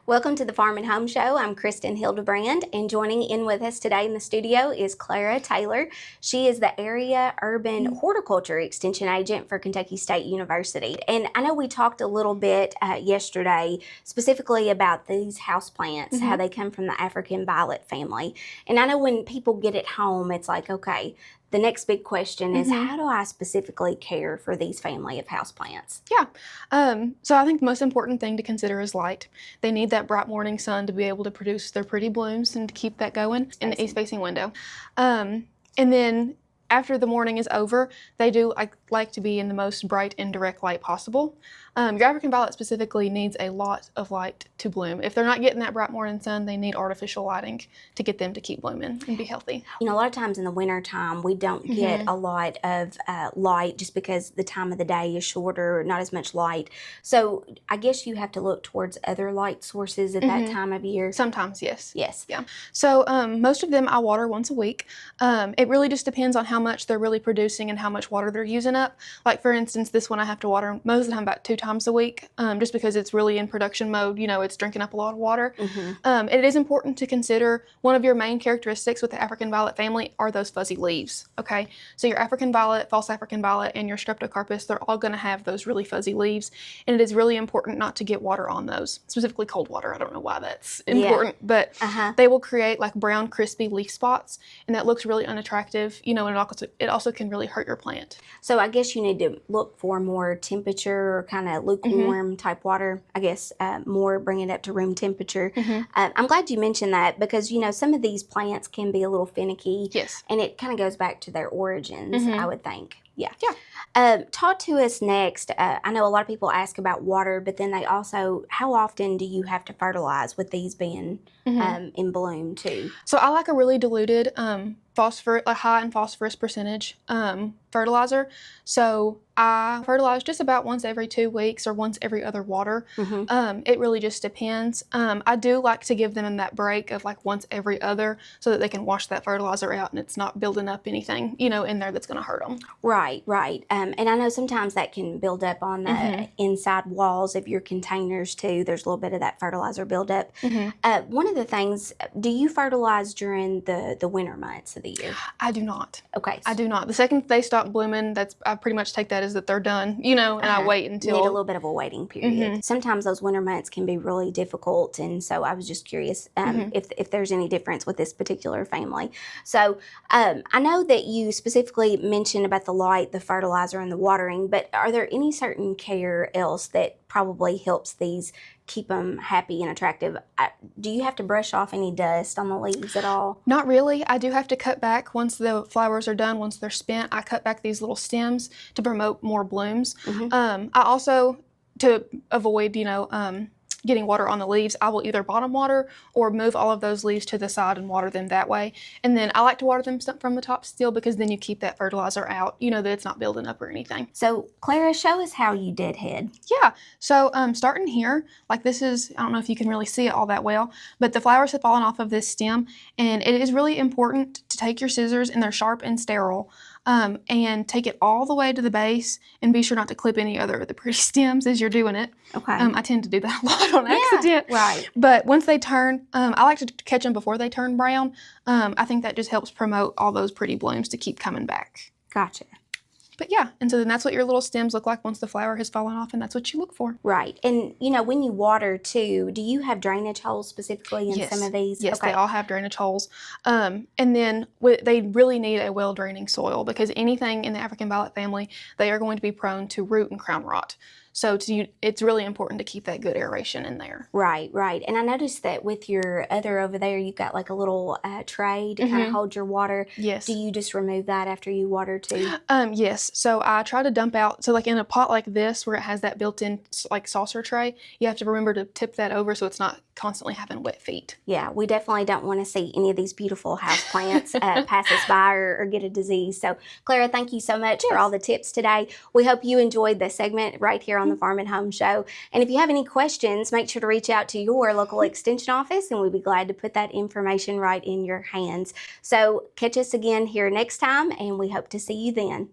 Welcome to the Farm and Home Show. I'm Kristin Hildabrand, and joining in with us today in the studio is Clara Taylor. She is the Area Urban Horticulture Extension Agent for Kentucky State University. And I know we talked a little bit yesterday specifically about these houseplants, how they come from the African violet family. And I know when people get at home, it's like, okay, the next big question is how do I specifically care for these family of houseplants? Yeah, so I think the most important thing to consider is light. They need that bright morning sun to be able to produce their pretty blooms and to keep that going in the east-facing window. And then after the morning is over, they do like to be in the most bright indirect light possible. Your African violet specifically needs a lot of light to bloom. If they're not getting that bright morning sun, they need artificial lighting to get them to keep blooming and be healthy. You know, a lot of times in the winter time, we don't get a lot of light just because the time of the day is shorter, not as much light. So I guess you have to look towards other light sources at that time of year. Sometimes, yes. Yes. Yeah. So most of them I water once a week. It really just depends on how much they're really producing and how much water they're using up. Like for instance, this one I have to water most of the time about 2 times a week, just because it's really in production mode. You know, it's drinking up a lot of water. It is important to consider one of your main characteristics with the African violet family are those fuzzy leaves. Okay, so your African violet, false African violet, and your streptocarpus, they're all going to have those really fuzzy leaves, and it is really important not to get water on those, specifically cold water. I don't know why that's important, but they will create like brown, crispy leaf spots, and that looks really unattractive. You know, and it also can really hurt your plant. So I guess you need to look for more temperature or kind of lukewarm type water. I guess more bring it up to room temperature. I'm glad you mentioned that because, you know, some of these plants can be a little finicky. Yes. And it kind of goes back to their origins, I would think. Yeah. Yeah. Talk to us next. I know a lot of people ask about water, but then they also, how often do you have to fertilize with these being in bloom too? So I like a really diluted phosphorus, a high in phosphorus percentage fertilizer. So I fertilize just about once every 2 weeks or once every other water. It really just depends. I do like to give them that break of like once every other so that they can wash that fertilizer out and it's not building up anything, you know, in there that's going to hurt them. Right. And I know sometimes that can build up on the inside walls of your containers too. There's a little bit of that fertilizer buildup. One of the things, do you fertilize during the winter months of the year? I do not. Okay. I do not. The second they stop blooming, I pretty much take that as that they're done, you know, and I wait until... Need a little bit of a waiting period. Sometimes those winter months can be really difficult, and so I was just curious if there's any difference with this particular family. So I know that you specifically mentioned about the light, the fertilizer, and the watering, but are there any certain care else that probably helps these keep them happy and attractive? Do you have to brush off any dust on the leaves at all? Not really. I do have to cut back once the flowers are done, once they're spent. I cut back these little stems to promote more blooms. I also, to avoid, you know, getting water on the leaves, I will either bottom water or move all of those leaves to the side and water them that way. And then I like to water them from the top still because then you keep that fertilizer out, you know, that it's not building up or anything. So Clara, show us how you deadhead. Yeah, so starting here, like this is, I don't know if you can really see it all that well, but the flowers have fallen off of this stem, and it is really important to take your scissors, and they're sharp and sterile, and take it all the way to the base, and be sure not to clip any other of the pretty stems as you're doing it. Okay. I tend to do that a lot on accident. Right. But once they turn, I like to catch them before they turn brown. I think that just helps promote all those pretty blooms to keep coming back. Gotcha. But yeah, and so then that's what your little stems look like once the flower has fallen off, and that's what you look for. Right. And, you know, when you water too, do you have drainage holes specifically in some of these? Yes, they all have drainage holes. And then they really need a well-draining soil because anything in the African violet family, they are going to be prone to root and crown rot. So it's really important to keep that good aeration in there. Right. And I noticed that with your other over there, you've got like a little tray to kind of hold your water. Yes. Do you just remove that after you water too? Yes. So I try to dump out, so like in a pot like this where it has that built-in like saucer tray, you have to remember to tip that over so it's not constantly having wet feet. Yeah, we definitely don't want to see any of these beautiful houseplants pass us by or get a disease. So Clara, thank you so much for all the tips today. We hope you enjoyed the segment right here on the Farm and Home Show. And if you have any questions, make sure to reach out to your local extension office, and we'd be glad to put that information right in your hands. So catch us again here next time, and we hope to see you then.